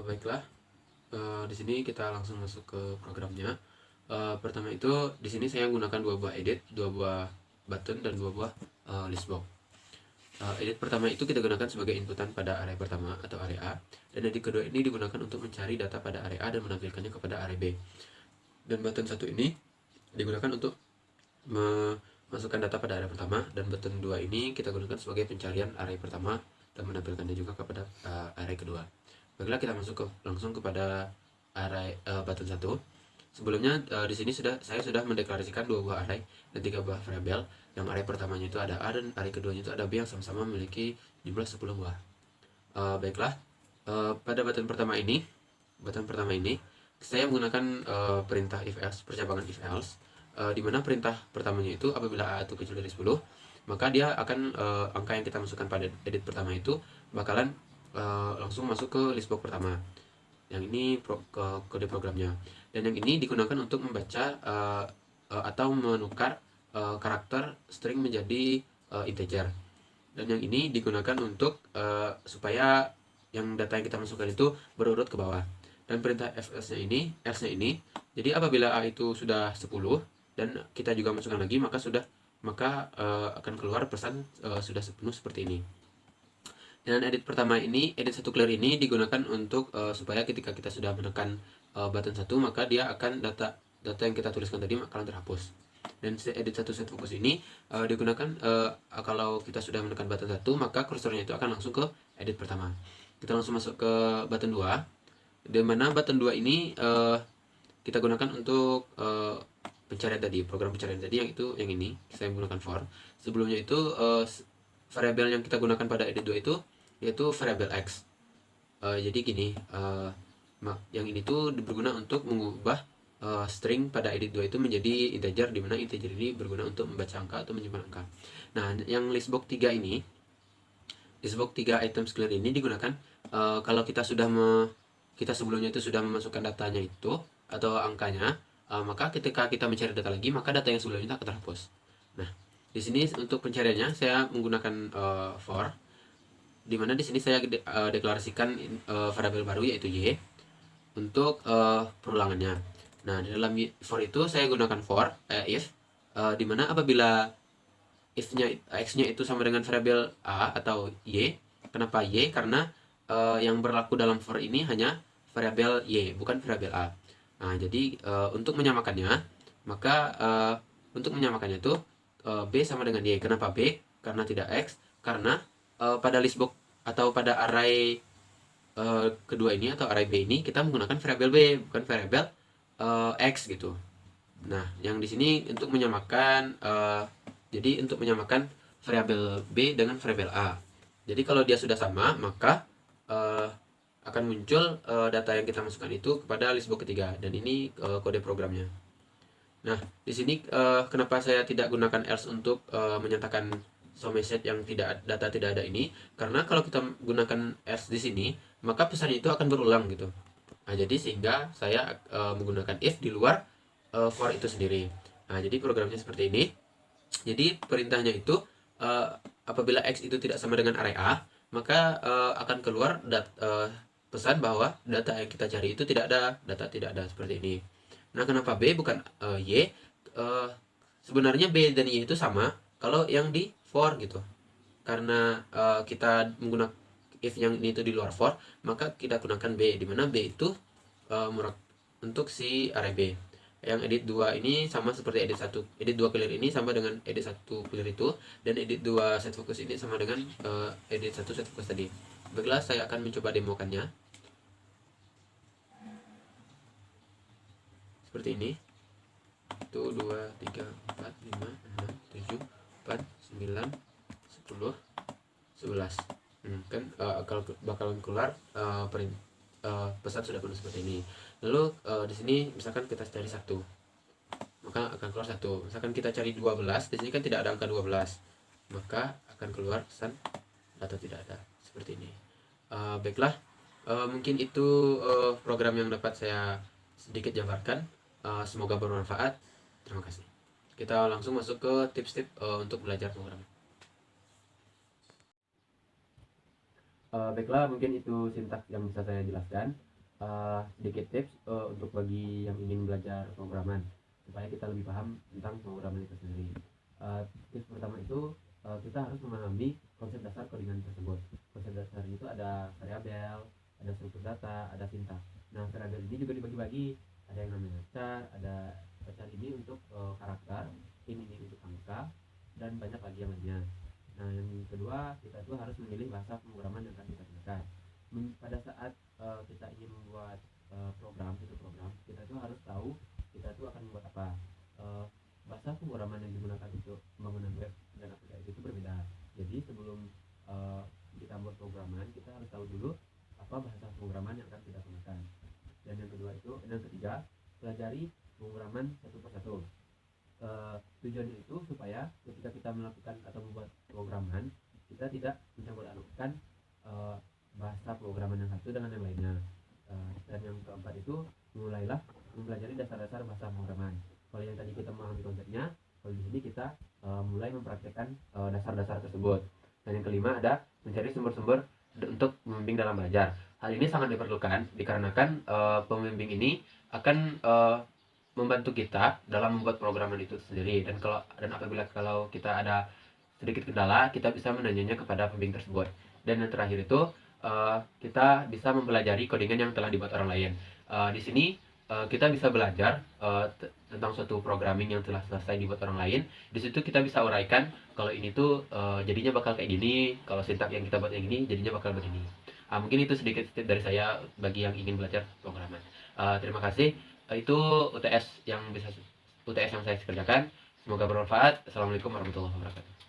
Baiklah, di sini kita langsung masuk ke programnya. Pertama itu di sini saya menggunakan dua buah edit, dua buah button dan dua buah listbox. Edit pertama itu kita gunakan sebagai inputan pada array pertama atau array A, dan edit kedua ini digunakan untuk mencari data pada array A dan menampilkannya kepada array B. Dan button satu ini digunakan untuk memasukkan data pada array pertama, dan button 2 ini kita gunakan sebagai pencarian array pertama dan menampilkannya juga kepada array kedua. Baiklah, kita masuk langsung kepada array button 1. Sebelumnya di sini saya sudah mendeklarasikan dua buah array dan tiga buah variabel. Yang array pertamanya itu ada A dan array keduanya itu ada B yang sama-sama memiliki jumlah 10 buah. Baiklah, pada button pertama ini saya menggunakan perintah if else, percabangan if else, di mana perintah pertamanya itu apabila A itu kecil dari 10, maka dia akan angka yang kita masukkan pada edit pertama itu bakalan langsung masuk ke listbox pertama. Yang ini kode programnya, dan yang ini digunakan untuk membaca atau menukar karakter string menjadi integer, dan yang ini digunakan untuk supaya yang data yang kita masukkan itu berurut ke bawah. Dan perintah else-nya ini, jadi apabila A itu sudah 10 dan kita juga masukkan lagi, maka akan keluar pesan sudah sepenuh seperti ini. Dan edit pertama ini, edit satu clear ini digunakan untuk supaya ketika kita sudah menekan button 1, maka dia akan data yang kita tuliskan tadi akan terhapus. Dan edit satu set fokus ini digunakan kalau kita sudah menekan button 1, maka kursornya itu akan langsung ke edit pertama. Kita langsung masuk ke button 2, di mana button 2 ini kita gunakan untuk pencarian tadi, program pencarian tadi, yang ini saya menggunakan for. Sebelumnya itu variabel yang kita gunakan pada edit 2 itu yaitu variabel x. Jadi gini, yang ini tuh berguna untuk mengubah string pada edit 2 itu menjadi integer, di mana integer ini berguna untuk membaca angka atau menyimpan angka. Nah, yang listbox 3 ini, listbox 3 items clear ini digunakan kalau kita sebelumnya itu sudah memasukkan datanya itu atau angkanya, maka ketika kita mencari data lagi, maka data yang sebelumnya akan terhapus. Nah, di sini untuk pencariannya saya menggunakan for, dimana di sini saya deklarasikan variabel baru yaitu y untuk perulangannya. Nah, di dalam for itu saya gunakan for if, dimana apabila if-nya x-nya itu sama dengan variabel a atau y. Kenapa y? Karena yang berlaku dalam for ini hanya variabel y, bukan variabel a. Nah, jadi untuk menyamakannya, maka itu b sama dengan y. Kenapa b? Karena tidak x. Karena pada listbox atau pada array kedua ini atau array b ini kita menggunakan variabel b, bukan variabel x gitu. Nah, yang di sini untuk menyamakan jadi untuk menyamakan variabel b dengan variabel a. Jadi kalau dia sudah sama, maka akan muncul data yang kita masukkan itu kepada listbox ketiga, dan ini kode programnya. Nah, di sini kenapa saya tidak gunakan else untuk menyatakan show message yang data tidak ada ini? Karena kalau kita gunakan else di sini, maka pesannya itu akan berulang gitu. Nah, jadi sehingga saya menggunakan if di luar for itu sendiri. Nah, jadi programnya seperti ini. Jadi perintahnya itu apabila x itu tidak sama dengan array A, maka akan keluar pesan bahwa data yang kita cari itu data tidak ada seperti ini. Nah, kenapa B bukan Y? Sebenarnya B dan Y itu sama kalau yang di for gitu. Karena kita menggunakan if yang ini itu di luar for, maka kita gunakan B, di mana B itu untuk si array B. Yang edit 2 ini sama seperti edit 1. Edit 2 clear ini sama dengan edit 1 clear itu, dan edit 2 set focus ini sama dengan edit 1 set focus tadi. Baiklah, saya akan mencoba demokannya. Seperti ini. 1, 2, 3, 4, 5, 6, 7, 8, 9, 10, 11. Kan kalau bakalan keluar pesan sudah penuh seperti ini. Lalu di sini misalkan kita cari 1, maka akan keluar 1. Misalkan kita cari 12, di sini kan tidak ada angka 12, maka akan keluar pesan data tidak ada seperti ini. Baiklah, mungkin itu program yang dapat saya sedikit jabarkan. Semoga bermanfaat. Terima kasih. Kita langsung masuk ke tips-tips untuk belajar program. Baiklah, mungkin itu sintaks yang bisa saya jelaskan. sedikit tips untuk bagi yang ingin belajar programan supaya kita lebih paham tentang pemrograman itu sendiri. Tips pertama itu kita harus memahami konsep dasar codingan tersebut. Konsep dasar itu ada variabel, ada struktur data, ada sintaks. Nah, variabel ini juga dibagi-bagi. Ada yang namanya char, ada char ini untuk karakter, ini untuk angka, dan banyak lagi yang lainnya. Nah, yang kedua, kita tuh harus memilih bahasa pemrograman yang akan kita gunakan. Pada saat kita ingin membuat satu program, kita tuh harus tahu kita tuh akan membuat apa. Uh, Bahasa pemrograman yang digunakan untuk pembangunan web dan aplikasi itu berbeda. Jadi sebelum kita buat programan, kita harus tahu dulu apa bahasa pemrograman yang akan kita gunakan. Dan yang ketiga, pelajari pemrograman satu persatu. Tujuannya itu supaya ketika kita melakukan atau membuat programan, kita tidak mencampur adukkan bahasa pemrograman yang satu dengan yang lainnya. Dan yang keempat itu, mulailah mempelajari dasar-dasar bahasa pemrograman. Kalau yang tadi kita memahami konsepnya, kalau di sini kita mulai mempraktekkan dasar-dasar tersebut. Dan yang kelima ada mencari sumber-sumber untuk membimbing dalam belajar. Hal ini sangat diperlukan dikarenakan pembimbing ini akan membantu kita dalam membuat programan itu sendiri, dan apabila kita ada sedikit kendala, kita bisa menanyanya kepada pembimbing tersebut. Dan yang terakhir itu kita bisa mempelajari codingan yang telah dibuat orang lain. Di sini kita bisa belajar tentang suatu programming yang telah selesai dibuat orang lain. Di situ kita bisa uraikan kalau ini tuh jadinya bakal kayak gini, kalau sintak yang kita buat yang ini jadinya bakal begini. Mungkin itu sedikit tip dari saya bagi yang ingin belajar programan. Terima kasih. Itu UTS yang saya kerjakan. Semoga bermanfaat. Assalamualaikum warahmatullahi wabarakatuh.